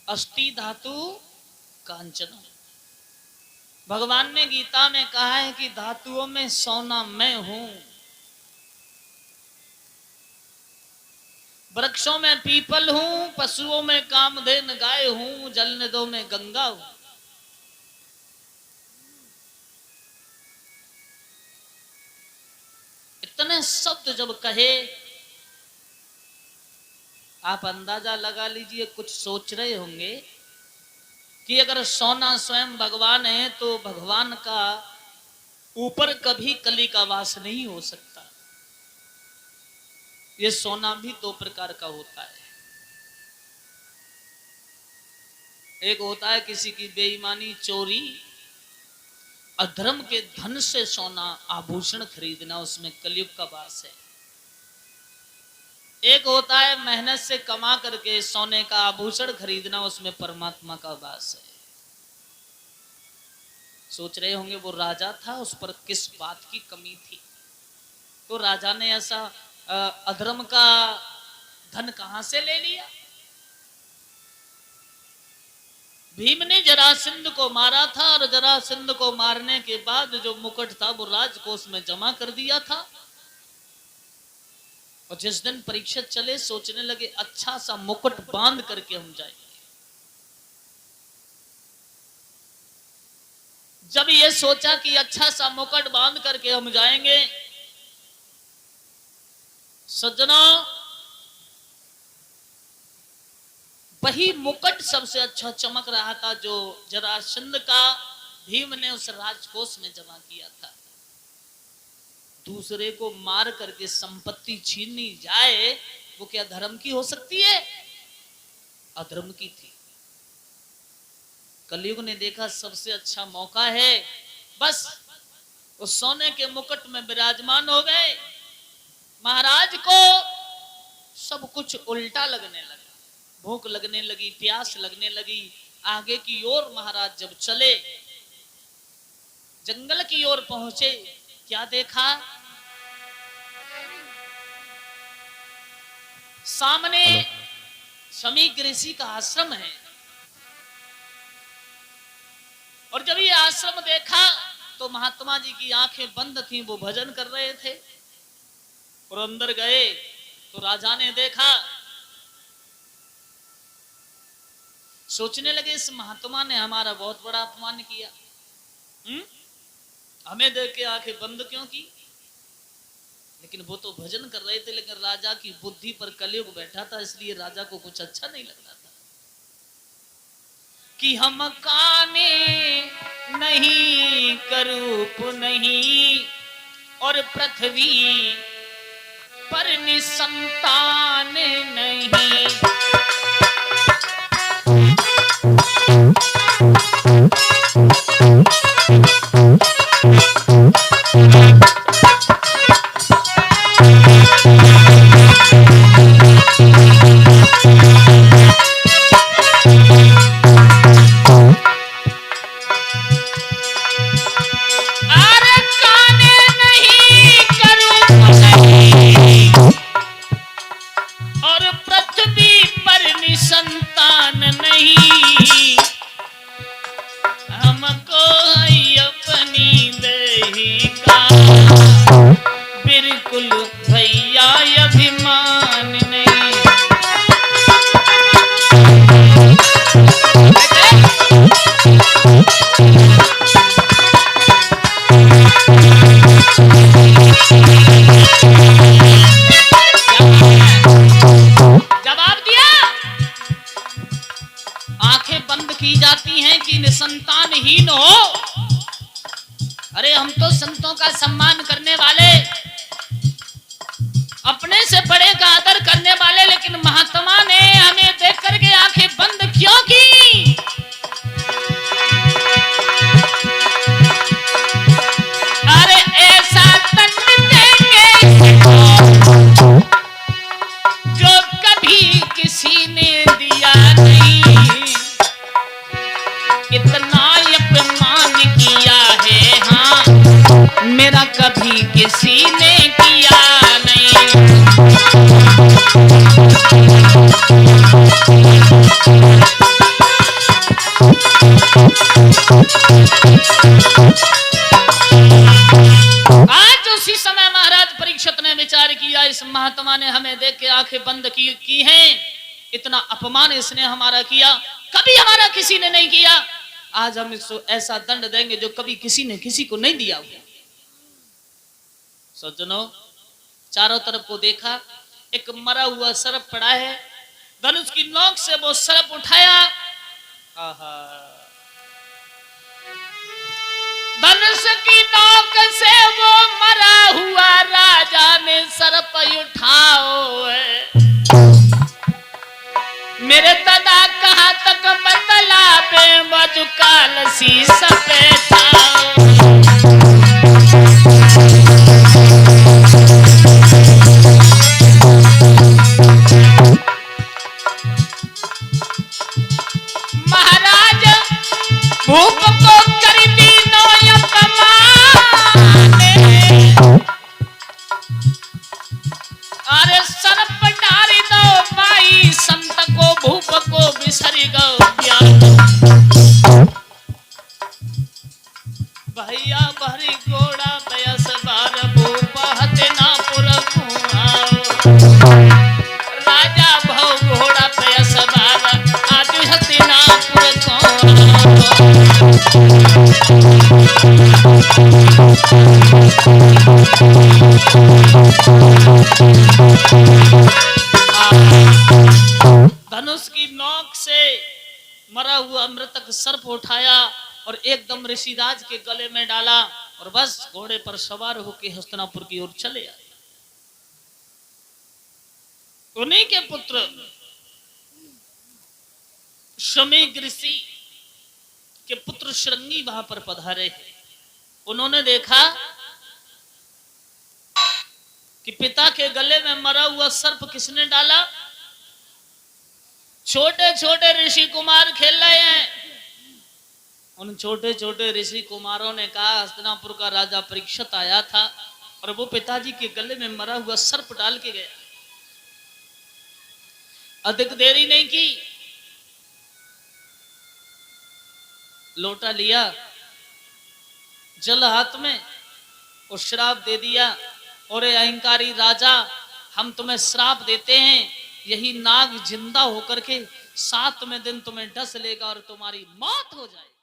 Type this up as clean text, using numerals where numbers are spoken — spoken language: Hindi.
अष्टि धातु कांचन। भगवान ने गीता में कहा है कि धातुओं में सोना मैं हूं, वृक्षों में पीपल हूं, पशुओं में कामधेनु गाय हूं, जल नदों में गंगा हूं। इतने शब्द जब कहे, आप अंदाजा लगा लीजिए, कुछ सोच रहे होंगे कि अगर सोना स्वयं भगवान है तो भगवान का ऊपर कभी कली का वास नहीं हो सकता। ये सोना भी दो प्रकार का होता है। एक होता है किसी की बेईमानी, चोरी, अधर्म के धन से सोना आभूषण खरीदना, उसमें कलयुग का वास है। एक होता है मेहनत से कमा करके सोने का आभूषण खरीदना, उसमें परमात्मा का वास है। सोच रहे होंगे वो राजा था, उस पर किस बात की कमी थी, तो राजा ने ऐसा अधर्म का धन कहां से ले लिया। भीम ने जरासंध को मारा था और जरासंध को मारने के बाद जो मुकुट था वो राजकोष में जमा कर दिया था। और जिस दिन परीक्षा चले सोचने लगे अच्छा सा मुकुट बांध करके हम जाएंगे। जब ये सोचा कि अच्छा सा मुकुट बांध करके हम जाएंगे, सज्जनों, वही मुकुट सबसे अच्छा चमक रहा था जो जरासंध का भीम ने उस राजकोष में जमा किया था। दूसरे को मार करके संपत्ति छीननी जाए, वो क्या धर्म की हो सकती है? अधर्म की थी। कलयुग ने देखा सबसे अच्छा मौका है, बस उस सोने के मुकुट में विराजमान हो गए। महाराज को सब कुछ उल्टा लगने लगा, भूख लगने लगी, प्यास लगने लगी। आगे की ओर महाराज जब चले, जंगल की ओर पहुंचे, क्या देखा? सामने समीक ऋषि का आश्रम है। और जब ये आश्रम देखा तो महात्मा जी की आंखें बंद थीं, वो भजन कर रहे थे। और अंदर गए तो राजा ने देखा, सोचने लगे इस महात्मा ने हमारा बहुत बड़ा अपमान किया, हमें देख के आंखें बंद क्यों की? लेकिन वो तो भजन कर रहे थे, लेकिन राजा की बुद्धि पर कलयुग बैठा था, इसलिए राजा को कुछ अच्छा नहीं लग रहा था। कि हम काने नहीं, करूप नहीं, और पृथ्वी पर निसंतान नहीं। बिल्कुल भैया अभिमान नहीं। जवाब दिया, आंखें बंद की जाती हैं कि निसंतानहीन हो। अरे हम तो संतों का सम्मान करने वाले, अपने से बड़े का आदर करने वाले, लेकिन महात्मा ने हमें देख करके आंखें बंद क्यों की? अरे ऐसा दंड देंगे जो कभी किसी ने दिया नहीं। इतना अपमान किया है हाँ, मेरा कभी किसी ने किया नहीं। बंद की हैं, इतना अपमान इसने हमारा किया, कभी हमारा किसी ने नहीं किया। आज हम इसको ऐसा दंड देंगे जो कभी किसी ने किसी को नहीं दिया हुआ। सज्जनों, चारों तरफ को देखा, एक मरा हुआ सर्प पड़ा है, धनुष की नोक से वो सर्प उठाया। धनुष की नोक से वो मरा हुआ राजा ने सर्प उठाओ है। मेरे दादा कहाँ तक बतला बे मजुकाल सी सपेटा। महाराज भूप को कर दी नोय कमाने, अरे सर्प डारी दो माई संत को भूप को बिसरी गो ज्ञान। भैया भरी घोड़ा बयस बार भूप हतिनापुर राजा भव घोड़ा बयस बार आज हतिनापुर धनुष की नोक से मरा हुआ मृतक सर्प उठाया और एकदम ऋषिराज के गले में डाला और बस घोड़े पर सवार होकर हस्तिनापुर की ओर चले आए। उन्हीं के पुत्र शमीक ऋषि के पुत्र श्रृंगी वहां पर पधारे। उन्होंने देखा कि पिता के गले में मरा हुआ सर्प किसने डाला। छोटे छोटे ऋषि कुमार खेल रहे हैं। उन छोटे छोटे ऋषि कुमारों ने कहा हस्तिनापुर का राजा परीक्षित आया था और वो पिताजी के गले में मरा हुआ सर्प डाल के गया। अधिक देरी नहीं की, लोटा लिया, जल हाथ में और श्राप दे दिया। और अहंकारी राजा, हम तुम्हें श्राप देते हैं, यही नाग जिंदा होकर के 7वें दिन तुम्हें डस लेगा और तुम्हारी मौत हो जाएगी।